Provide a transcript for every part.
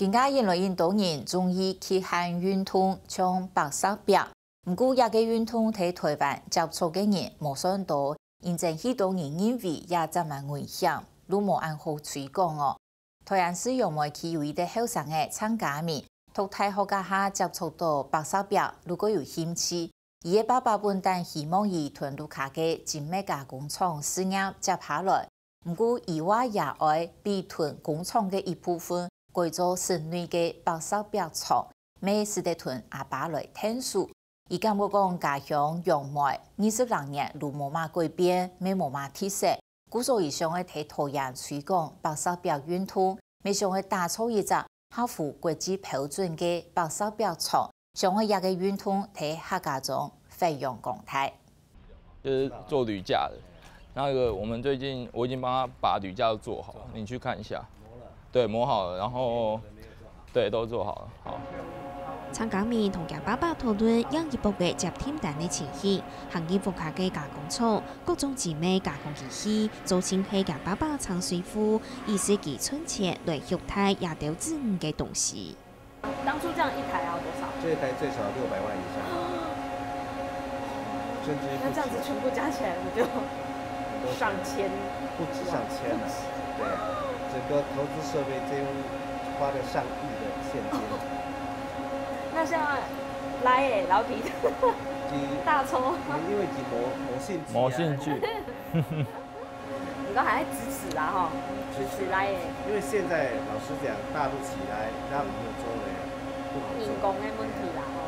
更加因为印度人中意去看运动，像白色表。不过，也个运动喺台湾接触嘅人冇想到，因正许多人认为也这么危险，都冇按好推广哦。台湾市有冇去有啲后生嘅参加面，读大学家下接触到白色表，如果有兴趣，伊嘅爸爸本但希望伊屯路卡嘅精美加工厂事业接下来。不過，伊話也愛被屯工廠嘅一部分改做室內嘅白色表廠，每時得屯阿爸來聽數。伊感覺講家鄉樣貌20年都冇乜改變，沒冇乜特色，故所以想去睇台灣推廣白色表運動，未想去打造一隻合乎國際標準嘅白色表廠，想去一個運動睇客家中飛揚光大。就是做鋁架的。那个我们最近我已经帮他把鋁架都做好了，你去看一下。对，磨好了，然后对都做好了。好。参加面同家爸爸討論養一部嘅接添單嘅前戲，行業復下嘅加工廠，各種精美加工機器，做成係家爸爸長水夫20世紀春前來玉泰也掉自五嘅東西。當初這樣一台要多少？這一台最少600萬以上，甚至那這樣子全部加起來，我就上千，不止上千了。對，整個投資設備幾乎花了上億的現金。那像來誒老皮大抽，因為冇興趣。你都還在支持啦吼，支持來誒。因為現在老實講，大陸起來，那我們做咧不好做。人工嘅問題啦吼。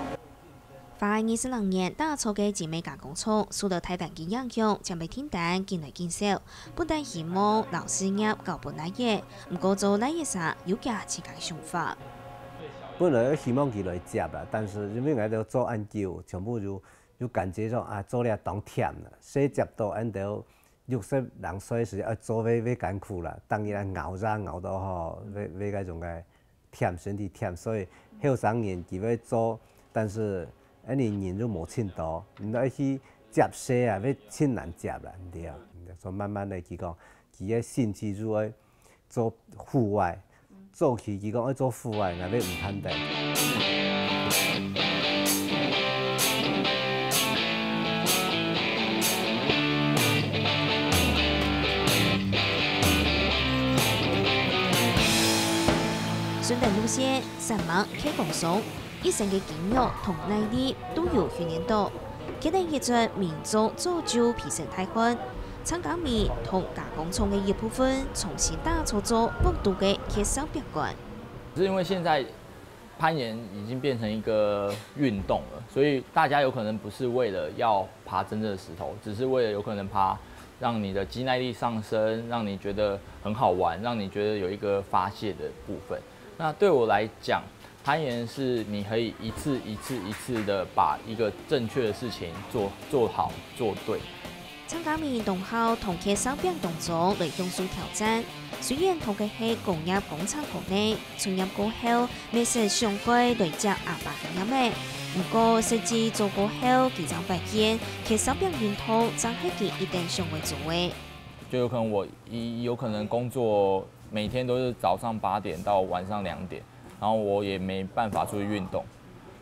花20年打造嘅精美加工廠，受到台灣嘅影響，將被訂單見來見少。不但希望老事業搞本來嘢，唔過做來嘢時有家自己嘅想法。本來希望佢來接啦，但是因為我哋做研究，全部就感覺說啊，做了當忝啦，所以接到按到60人歲時要做要艱苦啦，當然熬到吼，要嗰種嘅忝身體忝，所以後生人佢要做，但是人都冇錢多，你要去接生啊，要真難接啦，對，所以慢慢嚟佢講，佢嘅興趣就愛做戶外。做起佢講要做戶外，我哋唔反對。順德路線、三網、開工松，一成嘅經驗同耐力都有訓練到，佢哋亦在民族造就皮生態觀。參加面同加工廠嘅一部分重新打造做本土嘅鐵手表館。是因為現在攀岩已經變成一個運動了，所以大家有可能不是為了要爬真正的石頭，只是為了有可能爬，讓你的肌耐力上升，讓你覺得很好玩，讓你覺得有一個發洩的部分。那對我來講，攀岩是你可以一次的把一個正確的事情做好做對。參加面同校同鐵手表動作嚟用數挑戰，雖然同嘅係工業工廠國內，進入過後未是上歸累積阿爸嘅音嘅，不過實際做過後，佢就發現鐵手表運動真係佢一定上會做嘅。就有可能我有可能工作每天都是早上8點到晚上2點，然後我也沒辦法出去運動，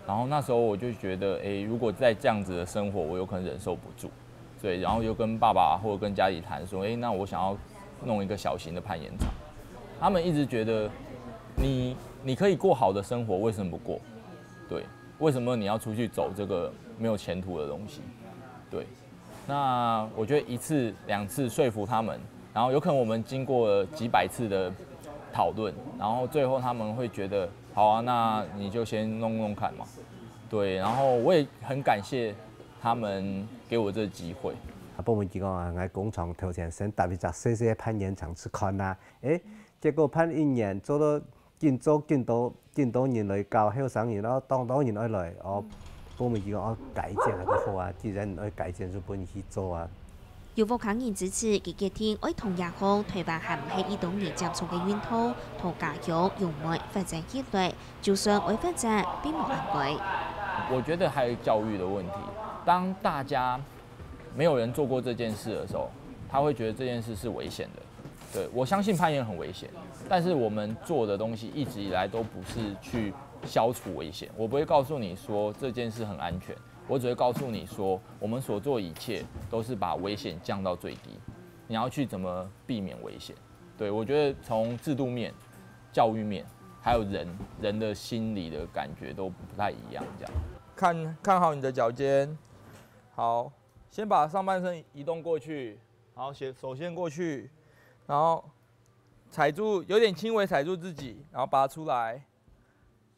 然後那時候我就覺得，如果在這樣子的生活，我有可能忍受不住。對，然後就跟爸爸或者跟家裡談說，那我想要弄一個小型的攀岩場。他們一直覺得你可以過好的生活，為什麼不過？對，為什麼你要出去走這個沒有前途的東西？對，那我覺得1次2次說服他們，然後有可能我們經過了幾百次的討論，然後最後他們會覺得，好啊，那你就先弄看嘛。對，然後我也很感謝他們給我這個機會。部門佢講啊，喺工廠頭前先搭一隻細細嘅攀岩場去看啦。結果攀1年做到見到人來教後生人咯，當人來部門佢講改進係都好啊，既然愛改進就本去做啊。有福康人支持，佢決定愛同亞航台灣係唔係移動業接觸嘅源頭，同家鄉用愛發展起來，就算愛發展並冇安規。我覺得還有教育的問題。當大家沒有人做過這件事的時候，他會覺得這件事是危險的。对，我相信攀岩很危险，但是我们做的东西一直以来都不是去消除危险。我不会告诉你说这件事很安全，我只会告诉你说，我们所做的一切都是把危险降到最低。你要去怎么避免危险？对，我觉得从制度面、教育面，还有人的心理的感觉都不太一样。这样，看好你的脚尖，好，先把上半身移动过去，然后手先过去，然后踩住，有点轻微踩住自己，然后拔出来，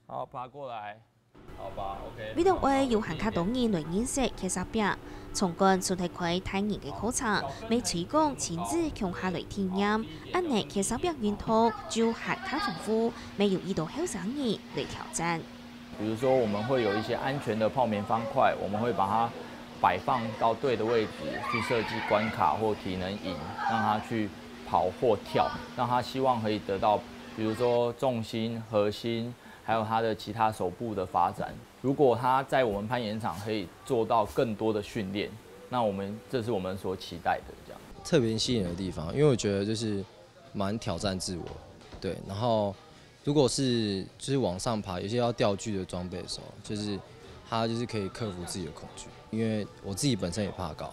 好，爬过来。好吧 ，OK。运动会由行卡党员来认识其实表，从干出题佢太严嘅考察，未提供亲自向下来体验，安尼其实表运动就行卡丰富，未有遇到后生人来挑战。比如说，我们会有一些安全的泡棉方块，我们会把它摆放到对的位置，去设计关卡或体能营，让他去跑或跳，让他希望可以得到，比如说重心、核心。还有他的其他手部的发展，如果他在我们攀岩场可以做到更多的训练，那这是我们所期待的。这样特别吸引的地方，因为我觉得就是蛮挑战自我，对。然后如果是就是往上爬，有些要吊具的装备的时候，就是他就是可以克服自己的恐惧，因为我自己本身也怕高，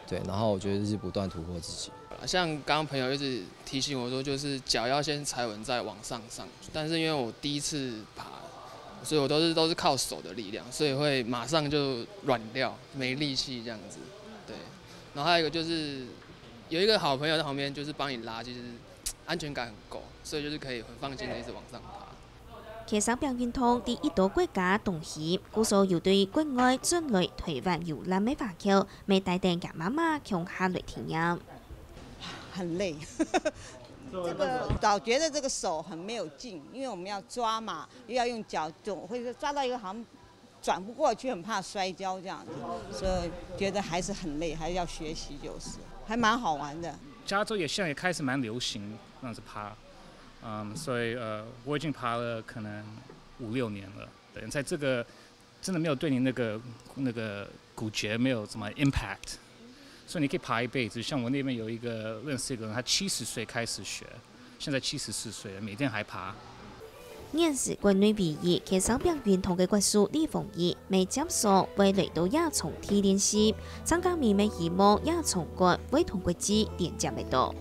对。然后我觉得就是不断突破自己。像刚刚朋友一直提醒我说，就是脚要先踩稳再往上上。但是因为我第一次爬，所以我都是靠手的力量，所以会马上就软掉，没力气这样子。对，然后还有一个就是有一个好朋友在旁边，就是帮你拉，就是安全感很够，所以就是可以很放心的一直往上爬。其实表运动第一多国家同行，故所有对国外进来台湾游览的华僑，未带定嘅妈妈向下来体验。很累，这个老觉得这个手很没有劲，因为我们要抓嘛，又要用脚，总会抓到一个好像转不过去，很怕摔跤这样子，所以觉得还是很累，还是要学习，就是还蛮好玩的。加州现在也开始蛮流行那样子爬，所以我已经爬了可能5、6年了，对，在这个真的没有对你那个骨节没有什么 impact。所以你可以爬一辈子，像我那边有一个认识一个人，他70岁开始学，现在74岁了，每天还爬。現時國內畢業其實表運動嘅國術李鳳儀未接受為嚟到也從體練習，參加面嘅希望也從國為同國際連接嚟到。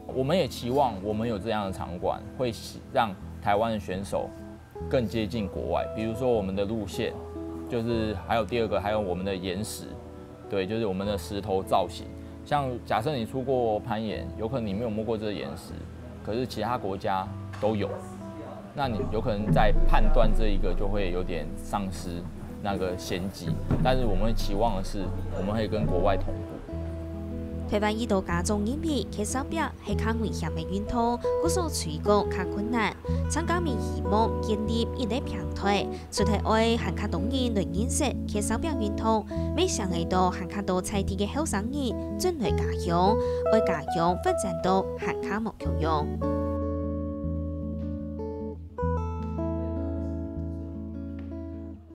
我們也期望我們有這樣的場館，會讓台灣的選手更接近國外。比如說我們的路線，就是還有第二個，還有我們的岩石。对，就是我们的石头造型。像假设你出过攀岩，有可能你没有摸过这个岩石，可是其他国家都有，那你有可能在判断这一个就会有点丧失那个先机。但是我们期望的是，我们可以跟国外同步。台灣依度加重演變，其實表係較危險嘅運動，故所推廣較困難。參加面希望建立一個平台，出題愛行卡黨員來認識其實表運動，未想嚟到行卡到菜地嘅後生人，進來家鄉，為家鄉發展到行卡目標用。